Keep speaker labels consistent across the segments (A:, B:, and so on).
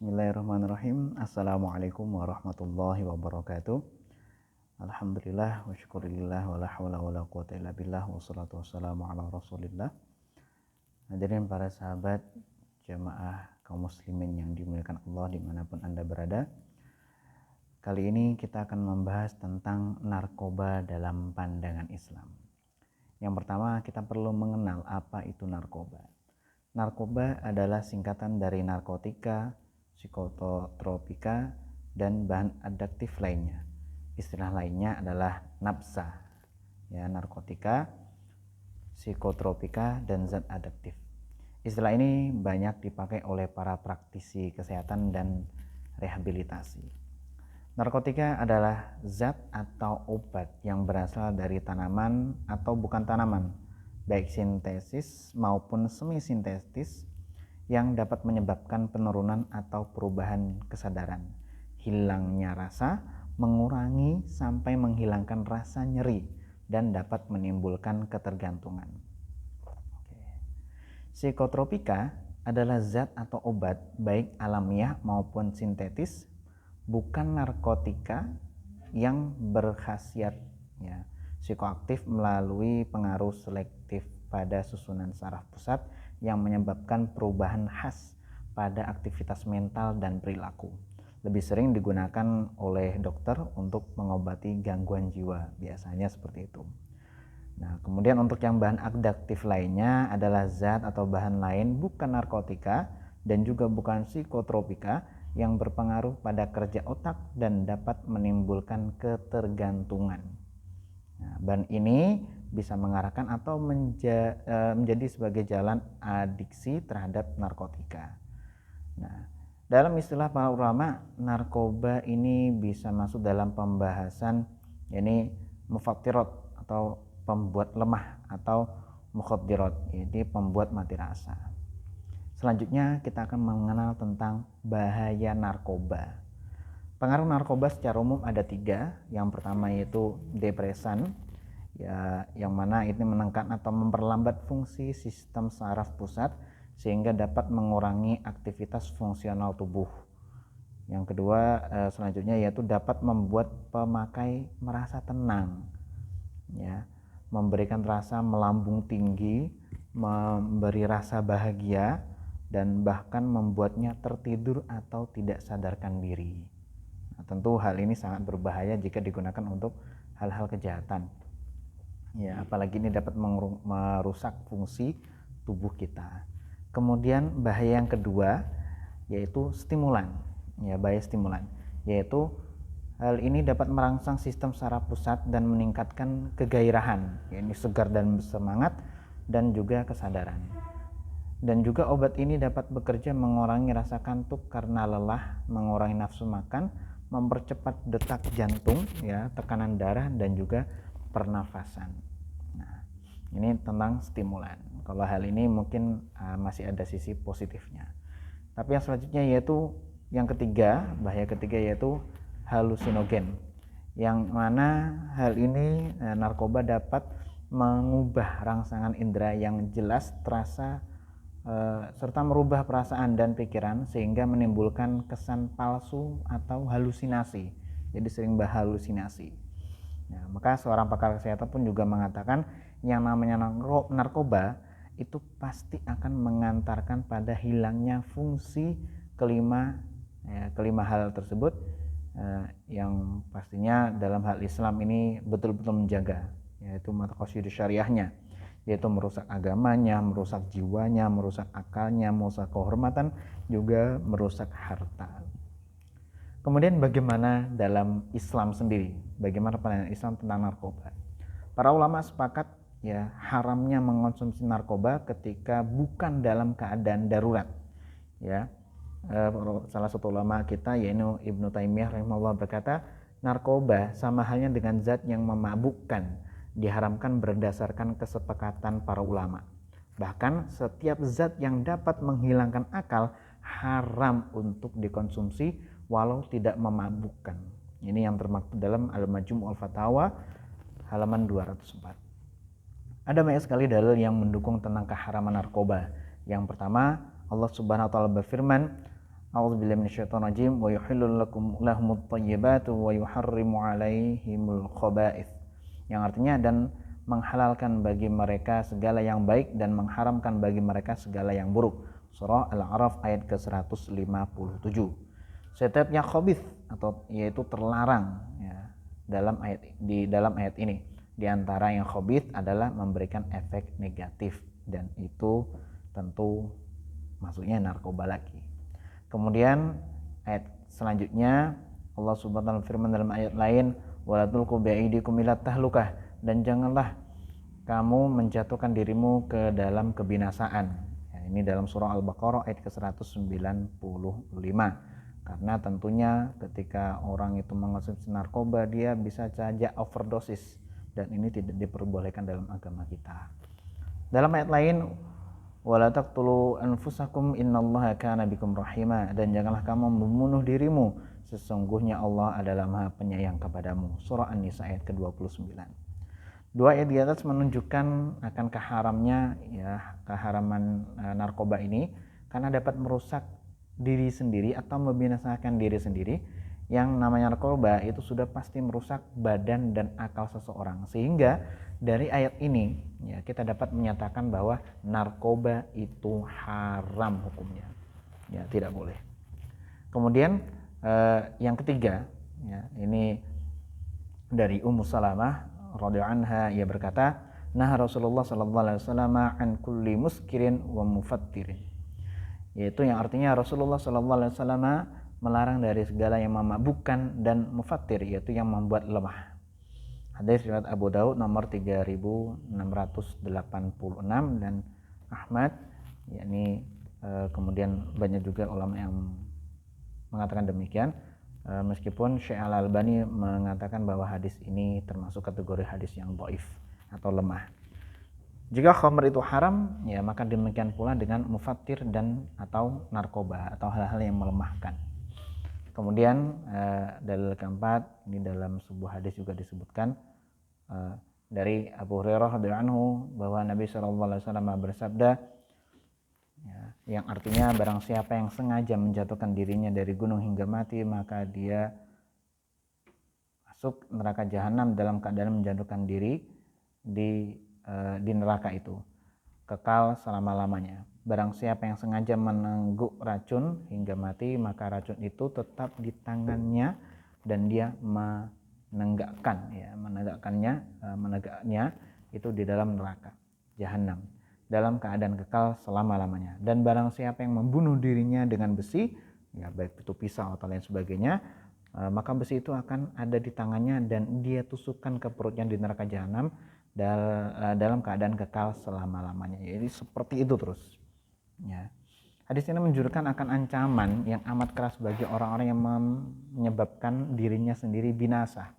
A: Bismillahirrahmanirrahim. Assalamualaikum warahmatullahi wabarakatuh. Alhamdulillah wa syukurillah wa la hawla wa la quwata illa billah wa salatu wassalamu ala rasulillah. Hadirin para sahabat jamaah kaum muslimin yang dimuliakan Allah dimanapun Anda berada. Kali ini kita akan membahas tentang narkoba dalam pandangan Islam. Yang pertama, kita perlu mengenal apa itu narkoba. Narkoba adalah singkatan dari narkotika, psikotropika, dan bahan adiktif lainnya. Istilah lainnya adalah nafsa, ya, narkotika, psikotropika, dan zat adiktif. Istilah ini banyak dipakai oleh para praktisi kesehatan dan rehabilitasi. Narkotika adalah zat atau obat yang berasal dari tanaman atau bukan tanaman, baik sintesis maupun semi-sintetis, yang dapat menyebabkan penurunan atau perubahan kesadaran, hilangnya rasa, mengurangi sampai menghilangkan rasa nyeri, dan dapat menimbulkan ketergantungan. Psikotropika adalah zat atau obat baik alamiah maupun sintetis, bukan narkotika, yang berkhasiat psikoaktif melalui pengaruh selektif pada susunan saraf pusat yang menyebabkan perubahan khas pada aktivitas mental dan perilaku. Lebih sering digunakan oleh dokter untuk mengobati gangguan jiwa, biasanya seperti itu. Nah, kemudian untuk yang bahan adiktif lainnya adalah zat atau bahan lain bukan narkotika dan juga bukan psikotropika yang berpengaruh pada kerja otak dan dapat menimbulkan ketergantungan. Nah, bahan ini bisa mengarahkan atau menjadi sebagai jalan adiksi terhadap narkotika. Nah, dalam istilah para ulama, narkoba ini bisa masuk dalam pembahasan ini mufattirat atau pembuat lemah atau mukhaddirat, jadi pembuat mati rasa. Selanjutnya kita akan mengenal tentang bahaya narkoba. Pengaruh narkoba secara umum ada 3. Yang pertama yaitu depresan, yang mana ini menekan atau memperlambat fungsi sistem saraf pusat sehingga dapat mengurangi aktivitas fungsional tubuh. Yang kedua selanjutnya yaitu dapat membuat pemakai merasa tenang, memberikan rasa melambung tinggi, memberi rasa bahagia, dan bahkan membuatnya tertidur atau tidak sadarkan diri. Nah, tentu hal ini sangat berbahaya jika digunakan untuk hal-hal kejahatan. Apalagi ini dapat merusak fungsi tubuh kita. Kemudian bahaya yang kedua yaitu stimulan. Bahaya stimulan yaitu hal ini dapat merangsang sistem saraf pusat dan meningkatkan kegairahan, ini segar dan bersemangat, dan juga kesadaran. Dan juga obat ini dapat bekerja mengurangi rasa kantuk karena lelah, mengurangi nafsu makan, mempercepat detak jantung, tekanan darah, dan juga pernafasan. Nah, ini tentang stimulan. Kalau hal ini mungkin masih ada sisi positifnya. Tapi yang selanjutnya yaitu yang ketiga, bahaya ketiga yaitu halusinogen, yang mana hal ini narkoba dapat mengubah rangsangan indera yang jelas terasa serta merubah perasaan dan pikiran sehingga menimbulkan kesan palsu atau halusinasi. Jadi sering berhalusinasi. Nah, maka seorang pakar kesehatan pun juga mengatakan yang namanya narkoba itu pasti akan mengantarkan pada hilangnya fungsi kelima hal tersebut, yang pastinya dalam hal Islam ini betul-betul menjaga, yaitu maqasid syariahnya, yaitu merusak agamanya, merusak jiwanya, merusak akalnya, merusak kehormatan, juga merusak harta. Kemudian bagaimana dalam Islam sendiri? Bagaimana pandangan Islam tentang narkoba? Para ulama sepakat haramnya mengonsumsi narkoba ketika bukan dalam keadaan darurat. Salah satu ulama kita yaitu Ibnu Taimiyah rahimahullah berkata, narkoba sama halnya dengan zat yang memabukkan, diharamkan berdasarkan kesepakatan para ulama. Bahkan setiap zat yang dapat menghilangkan akal haram untuk dikonsumsi walau tidak memabukkan. Ini yang termaktub dalam Al-Majmu' al-Fatawa halaman 204. Ada banyak sekali dalil yang mendukung tentang keharaman narkoba. Yang pertama, Allah Subhanahu wa taala berfirman, A'udzubillahi minasyaitonir rajim wa yuhillu lakum lahumut thayyibatu wa yuharrimu 'alaihimul khaba'ith. Yang artinya dan menghalalkan bagi mereka segala yang baik dan mengharamkan bagi mereka segala yang buruk. Surah Al-A'raf ayat ke-157. Setiapnya khabith atau yaitu terlarang ya, dalam ayat ini. Di antara yang khabith adalah memberikan efek negatif dan itu tentu maksudnya narkoba lagi. Kemudian ayat selanjutnya Allah Subhanahu wa taala firman dalam ayat lain, wala tulqu bi'aidikum ila tahlukah, dan janganlah kamu menjatuhkan dirimu ke dalam kebinasaan. Ya, ini dalam surah Al-Baqarah ayat ke-195. Karena tentunya ketika orang itu mengonsumsi narkoba dia bisa saja overdosis dan ini tidak diperbolehkan dalam agama kita. Dalam ayat lain, wala taqtulu anfusakum innallaha kana bikum rahima, dan janganlah kamu membunuh dirimu, sesungguhnya Allah adalah Maha Penyayang kepadamu. Surah An-Nisa ayat ke-29. Dua ayat di atas menunjukkan akan keharaman narkoba ini karena dapat merusak diri sendiri atau membinasakan diri sendiri. Yang namanya narkoba itu sudah pasti merusak badan dan akal seseorang, sehingga dari ayat ini ya kita dapat menyatakan bahwa narkoba itu haram hukumnya, ya tidak boleh. Kemudian yang ketiga ya, ini dari Ummu Salamah radhiyallahu anha, ia berkata, nah Rasulullah sallallahu alaihi wasallam an kulli muskirin wa mufattirin, yaitu yang artinya Rasulullah sallallahu alaihi wasallam melarang dari segala yang memabukkan dan mufattir, yaitu yang membuat lemah. Hadis riwayat Abu Daud nomor 3686 dan Ahmad, yakni kemudian banyak juga ulama yang mengatakan demikian, meskipun Syekh Al-Albani mengatakan bahwa hadis ini termasuk kategori hadis yang dhaif atau lemah. Jika khamr itu haram, ya maka demikian pula dengan mufattir dan atau narkoba atau hal-hal yang melemahkan. Kemudian dalil keempat, ini dalam sebuah hadis juga disebutkan dari Abu Hurairah radhiyallahu anhu bahwa Nabi SAW bersabda, ya, yang artinya barang siapa yang sengaja menjatuhkan dirinya dari gunung hingga mati, maka dia masuk neraka jahanam dalam keadaan menjatuhkan diri di neraka itu, kekal selama-lamanya. Barang siapa yang sengaja menengguk racun hingga mati, maka racun itu tetap di tangannya dan dia menegaknya itu di dalam neraka jahanam dalam keadaan kekal selama-lamanya. Dan barang siapa yang membunuh dirinya dengan besi, ya baik itu pisau atau lain sebagainya, maka besi itu akan ada di tangannya dan dia tusukkan ke perutnya di neraka jahanam dalam keadaan kekal selama-lamanya. Jadi seperti itu terus. Ya. Hadis ini menunjukkan akan ancaman yang amat keras bagi orang-orang yang menyebabkan dirinya sendiri binasa.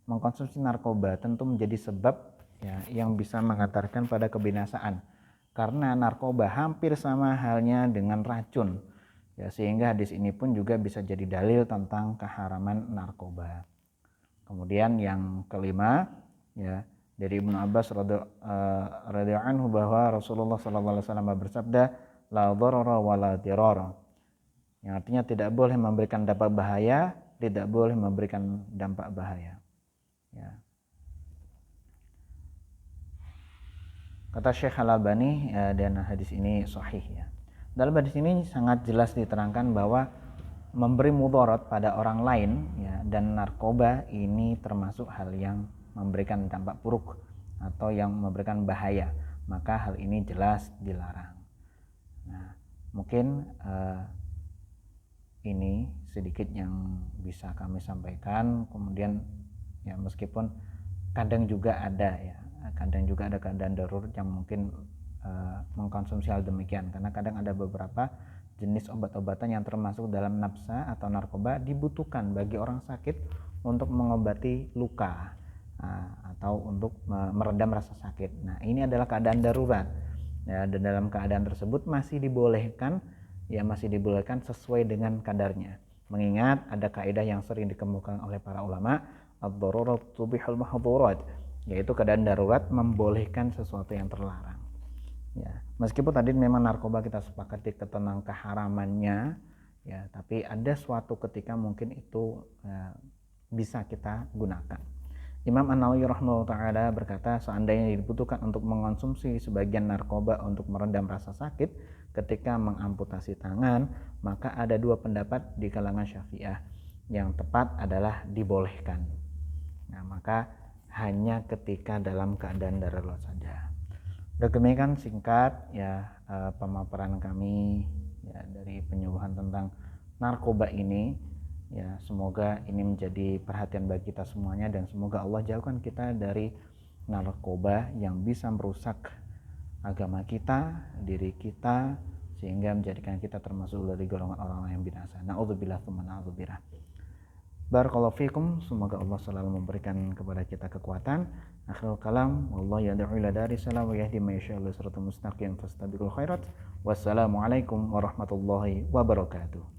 A: Mengkonsumsi narkoba tentu menjadi sebab ya, yang bisa mengantarkan pada kebinasaan. Karena narkoba hampir sama halnya dengan racun. Ya, sehingga hadis ini pun juga bisa jadi dalil tentang keharaman narkoba. Kemudian yang kelima, ya, dari Ibnu Abbas radhiyallahu anhu bahwa Rasulullah sallallahu alaihi wasallam bersabda, la dharara wa la dirara, yang artinya tidak boleh memberikan dampak bahaya, tidak boleh memberikan dampak bahaya. Ya. Kata Syekh Al-Albani, dan hadis ini sahih ya. Dalam hadis ini sangat jelas diterangkan bahwa memberi mudarat pada orang lain ya, dan narkoba ini termasuk hal yang memberikan dampak buruk atau yang memberikan bahaya, maka hal ini jelas dilarang. Nah, mungkin ini sedikit yang bisa kami sampaikan. Kemudian ya meskipun kadang juga ada keadaan darurat yang mungkin mengkonsumsi hal demikian, karena kadang ada beberapa jenis obat-obatan yang termasuk dalam nafsa atau narkoba dibutuhkan bagi orang sakit untuk mengobati luka atau untuk meredam rasa sakit. Nah, ini adalah keadaan darurat. Ya, dan dalam keadaan tersebut masih dibolehkan sesuai dengan kadarnya. Mengingat ada kaidah yang sering dikemukakan oleh para ulama, ad-darurat tubihul mahdhurat, yaitu keadaan darurat membolehkan sesuatu yang terlarang. Ya, meskipun tadi memang narkoba kita sepakati tentang keharamannya, ya, tapi ada suatu ketika mungkin itu bisa kita gunakan. Imam An-Nawawi rahimahullah ta'ala berkata, seandainya dibutuhkan untuk mengonsumsi sebagian narkoba untuk meredam rasa sakit ketika mengamputasi tangan, maka ada dua pendapat di kalangan Syafi'iyah. Yang tepat adalah dibolehkan. Nah, maka hanya ketika dalam keadaan darurat saja. Demikian singkat ya pemaparan kami ya dari penyuluhan tentang narkoba ini. Ya, semoga ini menjadi perhatian bagi kita semuanya dan semoga Allah jauhkan kita dari narkoba yang bisa merusak agama kita, diri kita, sehingga menjadikan kita termasuk dari golongan orang-orang yang binasa. Na'udzubillah tsumma na'udzubillah. Barakallahu fikum, semoga Allah selalu memberikan kepada kita kekuatan. Akhirul kalam, wallahu yad'u ila daris salam wa yahdi may yasha'u ila siratal mustaqim fastabiqul khairat. Wassalamualaikum warahmatullahi wabarakatuh.